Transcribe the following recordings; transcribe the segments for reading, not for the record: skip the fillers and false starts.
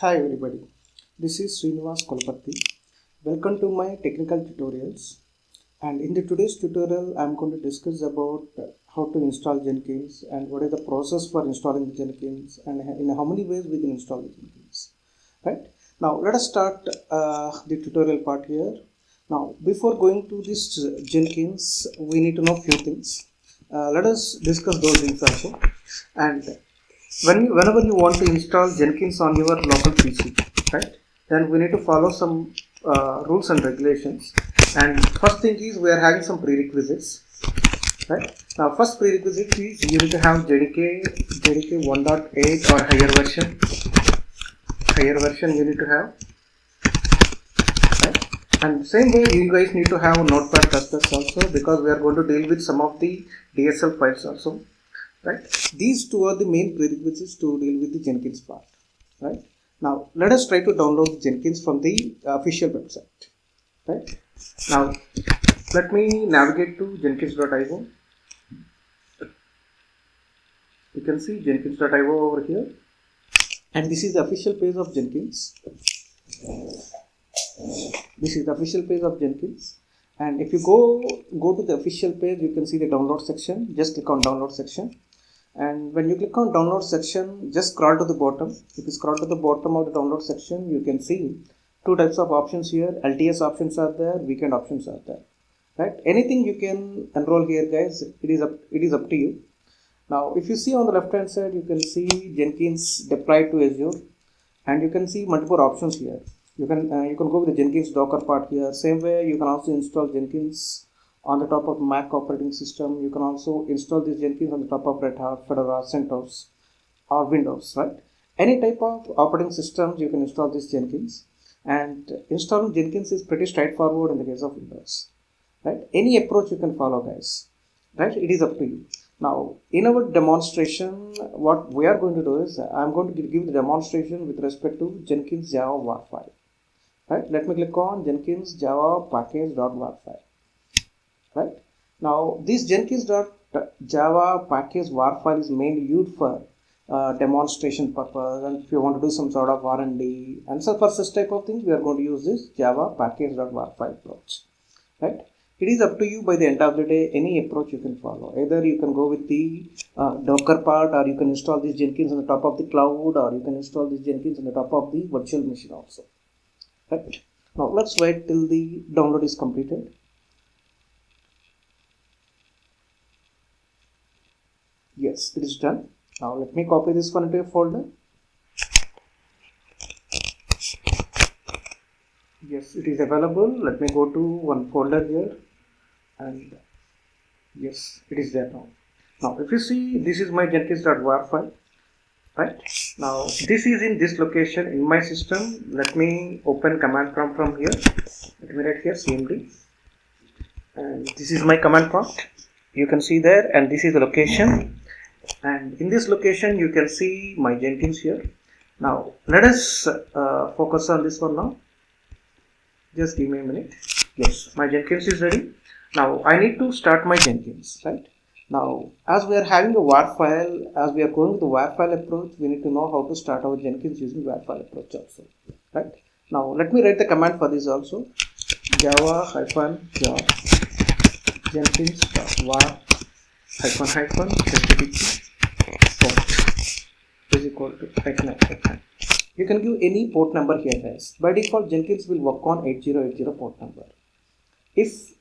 Hi everybody, this is Srinivas Kolpatti. Welcome to my technical tutorials, and in the today's tutorial I am going to discuss about how to install Jenkins and what is the process for installing the Jenkins and in how many ways we can install the Jenkins. Right, now let us start the tutorial part here. Now before going to this Jenkins, we need to know few things. Let us discuss those things also. And whenever you want to install Jenkins on your local PC, right, then we need to follow some rules and regulations. And first thing is we are having some prerequisites, right? Now first prerequisite is you need to have JDK 1.8 or higher version. Higher version you need to have, right? And same way you guys need to have Notepad++ also, because we are going to deal with some of the DSL files also. Right, these two are the main prerequisites to deal with the Jenkins part. Right, now let us try to download Jenkins from the official website. Right, now let me navigate to jenkins.io. You can see jenkins.io over here, and this is the official page of Jenkins. This is the official page of Jenkins, and if you go to the official page, you can see the download section. Just click on download section. And when you click on download section, just scroll to the bottom. If you scroll to the bottom of the download section, you can see two types of options here. LTS options are there, weekend options are there. Right? Anything you can enroll here, guys. It is up to you. Now, if you see on the left hand side, you can see Jenkins deployed to Azure, and you can see multiple options here. You can go with the Jenkins Docker part here. Same way, you can also install Jenkins on the top of Mac operating system. You can also install this Jenkins on the top of Red Hat, Fedora, CentOS, or Windows, right? Any type of operating systems you can install this Jenkins, and installing Jenkins is pretty straightforward in the case of Windows, right? Any approach you can follow, guys, right? It is up to you. Now, in our demonstration, what we are going to do is I'm going to give the demonstration with respect to Jenkins Java war file, right? Let me click on Jenkins Java package.war file. Right, now this Jenkins.java package war file is mainly used for demonstration purpose, and if you want to do some sort of R&D, and so for such type of things we are going to use this Java package.war file approach. Right, it is up to you. By the end of the day, any approach you can follow. Either you can go with the Docker part, or you can install this Jenkins on the top of the cloud, or you can install this Jenkins on the top of the virtual machine also. Right, now let's wait till the download is completed. Yes, it is done. Now let me copy this one into a folder. Yes, it is available. Let me go to one folder here, and yes, it is there now. Now if you see, this is my Jenkins.war file. Right, now this is in this location in my system. Let me open command prompt from here. Let me write here cmd, and this is my command prompt. You can see there, and this is the location. And in this location you can see my Jenkins here. Now let us focus on this one now. Just give me a minute. Yes, my Jenkins is ready. Now I need to start my Jenkins. Right, now as we are having a war file, as we are going with the war file approach, we need to know how to start our Jenkins using war file approach also. Right, now let me write the command for this also. Java-jar Jenkins.war --http port is equal to --. You can give any port number here, guys. By default, Jenkins will work on 8080 port number. If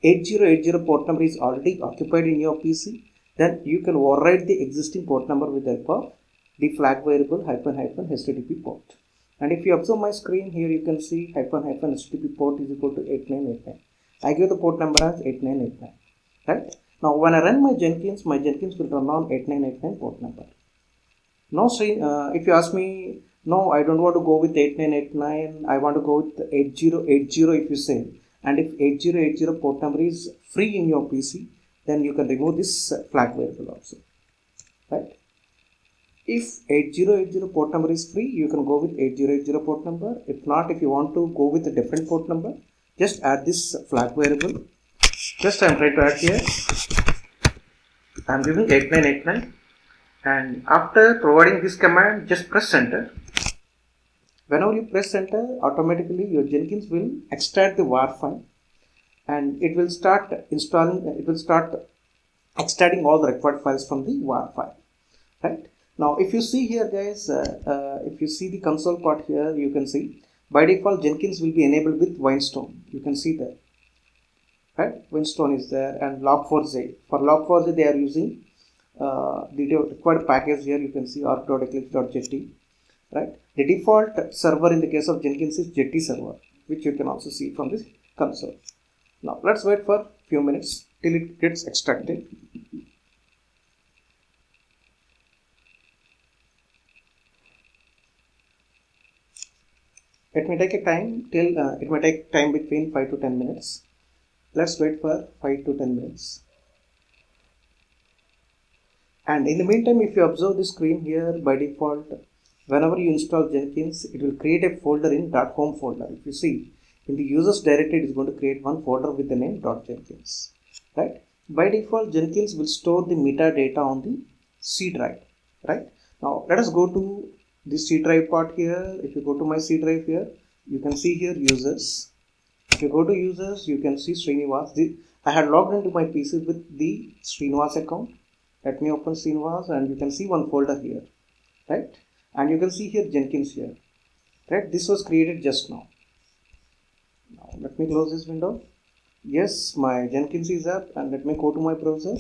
8080 port number is already occupied in your PC, then you can override the existing port number with the help of the flag variable --http port. And if you observe my screen here, you can see --http port is equal to 8989. I give the port number as 8989. Right? Now, when I run my Jenkins will run on 8989 port number. Now, if you ask me, no, I don't want to go with 8989, I want to go with 8080 if you say, and if 8080 port number is free in your PC, then you can remove this flag variable also. Right? If 8080 port number is free, you can go with 8080 port number. If not, if you want to go with a different port number, just add this flag variable. Just I am trying to add here. I am giving 8989, and after providing this command, just press enter. Whenever you press enter, automatically your Jenkins will extract the var file, and it will start installing, it will start extracting all the required files from the var file, right? Now if you see here guys, if you see the console part here, you can see by default Jenkins will be enabled with Winestone. You can see there, right? Winestone is there, and log4j. For log4j they are using the required package here. You can see arc.eclipse.jetty, right? The default server in the case of Jenkins is Jetty server, which you can also see from this console. Now let's wait for few minutes till it gets extracted. It may take a time till it may take time between 5 to 10 minutes. Let's wait for 5 to 10 minutes. And in the meantime, if you observe the screen here, by default, whenever you install Jenkins, it will create a folder in .home folder. If you see, in the users directory, it is going to create one folder with the name .jenkins, right? By default, Jenkins will store the metadata on the C drive, right? Now, let us go to the C drive part here. If you go to my C drive here, you can see here users. If you go to users, you can see Srinivas. I had logged into my PC with the Srinivas account. Let me open Srinivas, and you can see one folder here, right? And you can see here Jenkins here, right? This was created just now. Now let me close this window. Yes, my Jenkins is up, and let me go to my browser,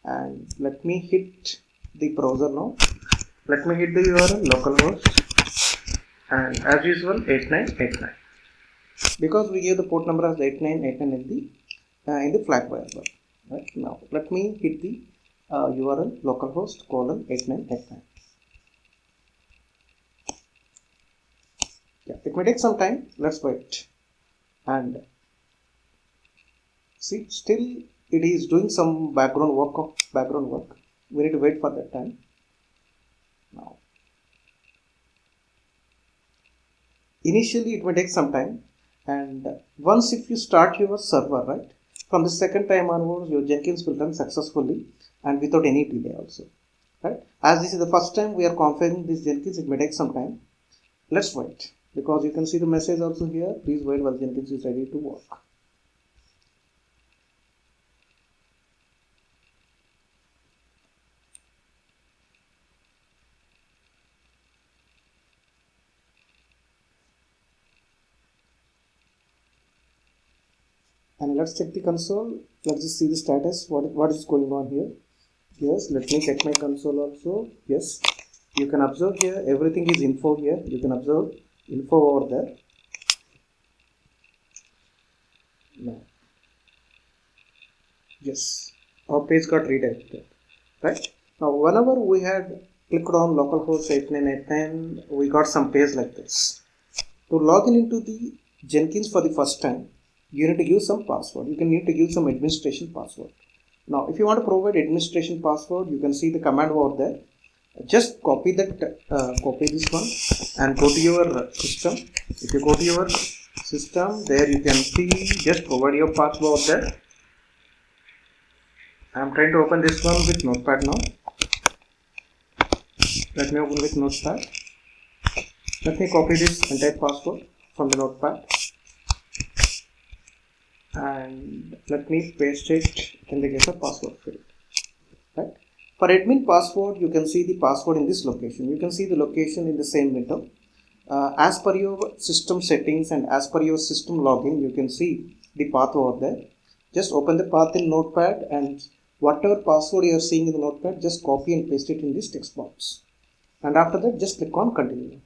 and let me hit the browser now. Let me hit the URL localhost, and as usual 8989, because we gave the port number as 8989 in the flag variable. Right now, let me hit the URL localhost :8989. Yeah, it may take some time. Let's wait. And see, still it is doing some background work. We need to wait for that time. Now, initially it may take some time, and once if you start your server, right, from the second time onwards, your Jenkins will run successfully and without any delay also, right? As this is the first time we are configuring this Jenkins, it may take some time. Let's wait, because you can see the message also here. Please wait while Jenkins is ready to work. And let's check the console. Let's just see the status. What is going on here? Yes, let me check my console also. Yes, you can observe here everything is info here. You can observe info over there. Now, yes, our page got redirected. Right now, whenever we had clicked on localhost 8989, we got some page like this. To log in into the Jenkins for the first time, you need to give some password. You can need to give some administration password. Now, if you want to provide administration password, you can see the command over there. Just copy that, copy this one, and go to your system. If you go to your system, there you can see, just provide your password there. I am trying to open this one with Notepad now. Let me open with Notepad. Let me copy this entire password from the Notepad, and let me paste it in the case of password field. Right? For admin password, you can see the password in this location. You can see the location in the same window. As per your system settings and as per your system login, you can see the path over there. Just open the path in Notepad, and whatever password you are seeing in the Notepad, just copy and paste it in this text box. And after that, just click on continue.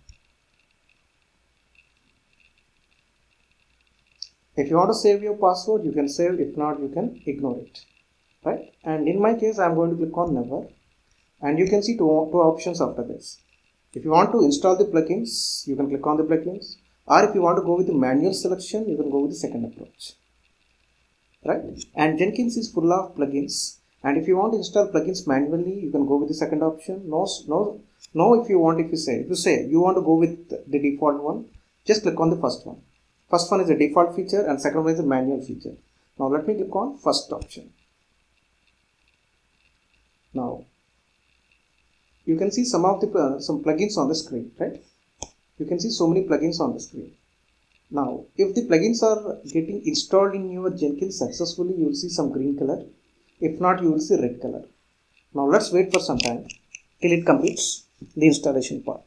If you want to save your password, you can save. If not, you can ignore it, right? And in my case, I'm going to click on never, and you can see two options after this. If you want to install the plugins, you can click on the plugins, or if you want to go with the manual selection, you can go with the second approach, right? And Jenkins is full of plugins, and if you want to install plugins manually, you can go with the second option. No, if you say you want to go with the default one, just click on the first one. First one is the default feature, and second one is the manual feature. Now let me click on first option. Now you can see some of the some plugins on the screen, right? You can see so many plugins on the screen. Now, if the plugins are getting installed in your Jenkins successfully, you will see some green color. If not, you will see red color. Now, let's wait for some time till it completes the installation part.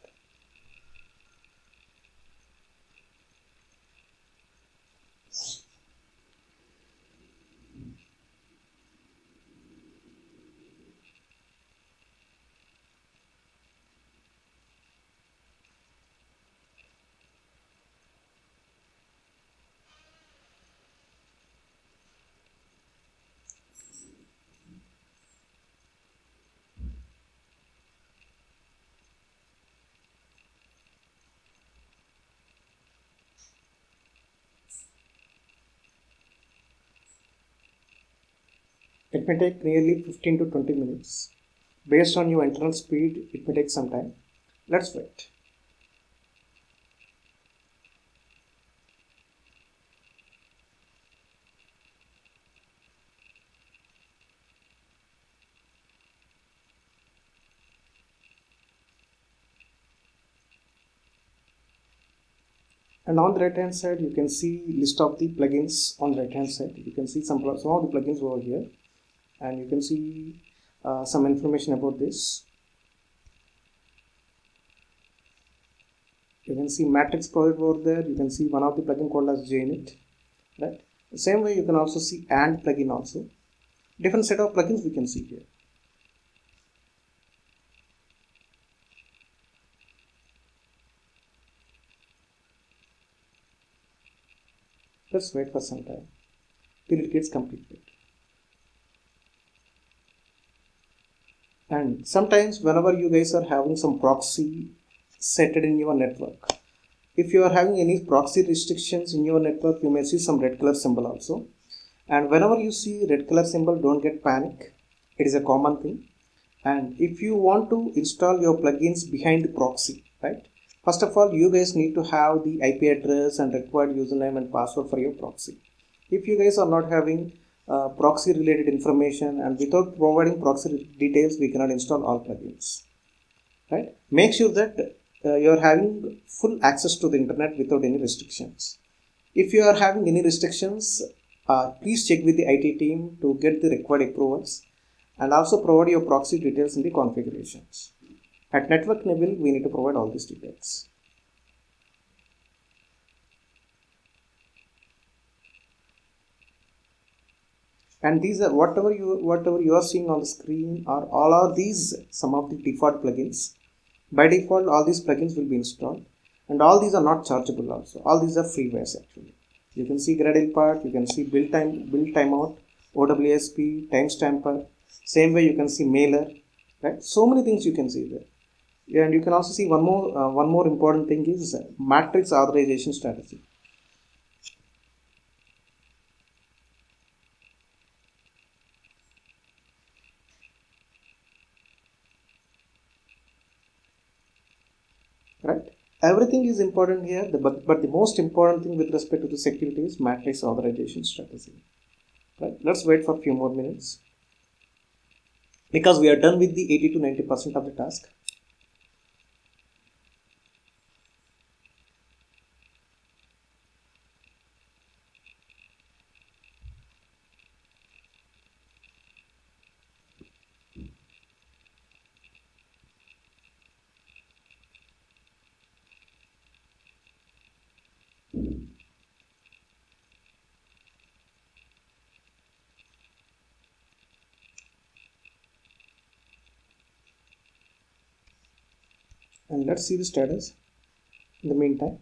It may take nearly 15 to 20 minutes. Based on your internal speed, it may take some time. Let's wait. And on the right hand side, you can see list of the plugins on the right hand side. You can see some of the plugins over here, and you can see some information about this. You can see matrix project over there. You can see one of the plugin called as JNet, right? The same way you can also see and plugin also. Different set of plugins we can see here. Let's wait for some time till it gets completed. And sometimes whenever you guys are having some proxy set in your network, if you are having any proxy restrictions in your network, you may see some red color symbol also. And whenever you see red color symbol, don't get panic. It is a common thing. And if you want to install your plugins behind the proxy, right? First of all, you guys need to have the IP address and required username and password for your proxy. If you guys are not having proxy related information, and without providing proxy details, we cannot install all plugins, right? Make sure that you are having full access to the internet without any restrictions. If you are having any restrictions, please check with the IT team to get the required approvals, and also provide your proxy details in the configurations. At network level, we need to provide all these details. And these are whatever you are seeing on the screen are all are these some of the default plugins. By default, all these plugins will be installed, and all these are not chargeable also. All these are freewares actually. You can see Gradle part, you can see build timeout, OWSP, timestamper. Same way you can see mailer, right? So many things you can see there. And you can also see one more important thing is matrix authorization strategy. Right? Everything is important here, but the most important thing with respect to the security is matrix authorization strategy. Right? Let's wait for a few more minutes because we are done with the 80 to 90% of the task. And let's see the status in the meantime.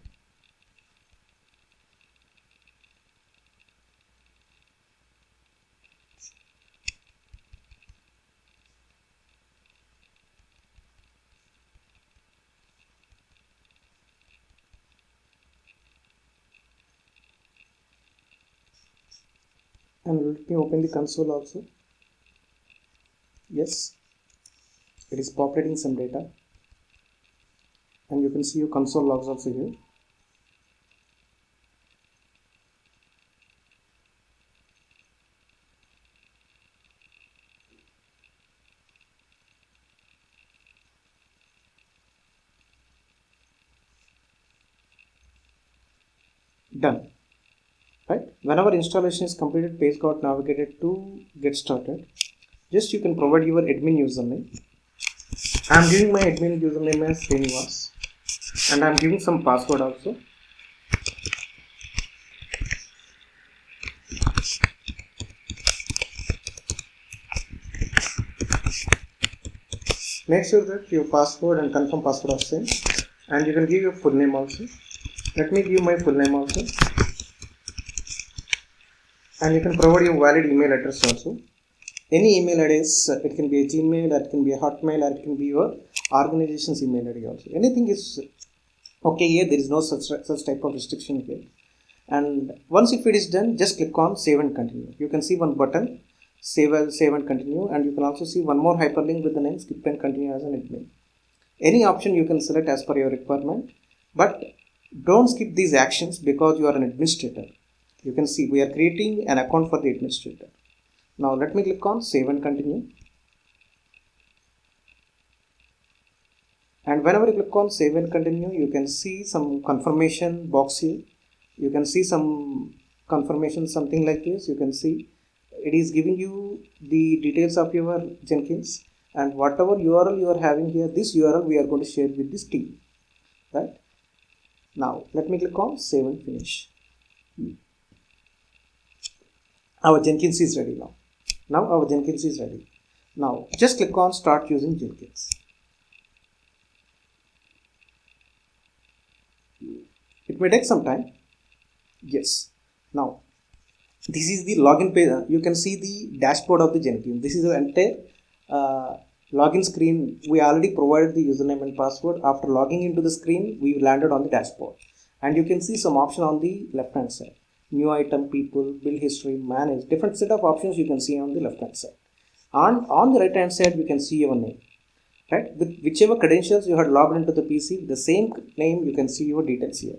And let me open the console also. Yes, it is populating some data, and you can see your console logs also here. Done. Right? Whenever installation is completed, page got navigated to get started. Just you can provide your admin username. I am giving my admin username as Srinivas, and I am giving some password also. Make sure that your password and confirm password are same, and you can give your full name also. Let me give my full name also, and you can provide your valid email address also. Any email address, it can be a Gmail, or it can be a Hotmail, or it can be your organization's email ID also. Anything is okay here. There is no such type of restriction here. And once if it is done, just click on save and continue. You can see one button, save and continue, and you can also see one more hyperlink with the name skip and continue as an admin. Any option you can select as per your requirement, but don't skip these actions because you are an administrator. You can see we are creating an account for the administrator. Now let me click on save and continue. And whenever you click on save and continue, you can see some confirmation box here. You can see some confirmation, something like this. You can see it is giving you the details of your Jenkins, and whatever URL you are having here, this URL we are going to share with this team. Right? Now let me click on save and finish. Our Jenkins is ready now. Now our Jenkins is ready. Now just click on start using Jenkins. It may take some time. Yes. Now this is the login page. You can see the dashboard of the Jenkins. This is the entire login screen. We already provided the username and password. After logging into the screen, we landed on the dashboard, and you can see some option on the left hand side. New item, people, bill history, manage. Different set of options you can see on the left hand side. And on the right hand side, you can see your name. Right? With whichever credentials you had logged into the PC, with the same name, you can see your details here.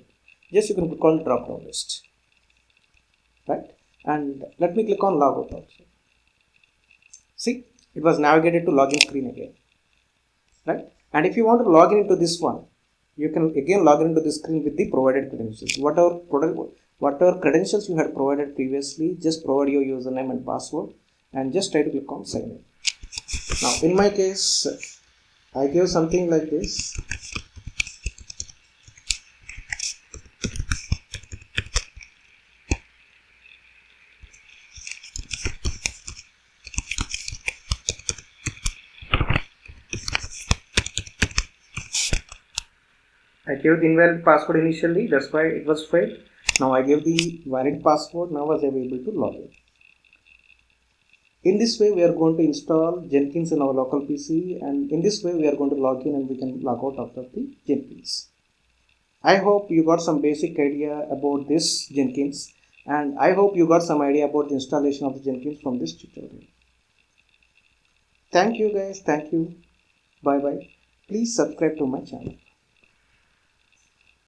Just you can click on the drop down list. Right? And let me click on logout also. See, it was navigated to login screen again. Right? And if you want to log in into this one, you can again log in into this screen with the provided credentials. Whatever credentials you had provided previously, just provide your username and password, and just try to click on sign in. Now in my case, I gave something like this. I gave the invalid password initially, that's why it was failed. Now I gave the valid password, now I was able to log in. In this way, we are going to install Jenkins in our local PC, and in this way, we are going to log in and we can log out of the Jenkins. I hope you got some basic idea about this Jenkins, and I hope you got some idea about the installation of the Jenkins from this tutorial. Thank you guys, thank you, bye bye. Please subscribe to my channel.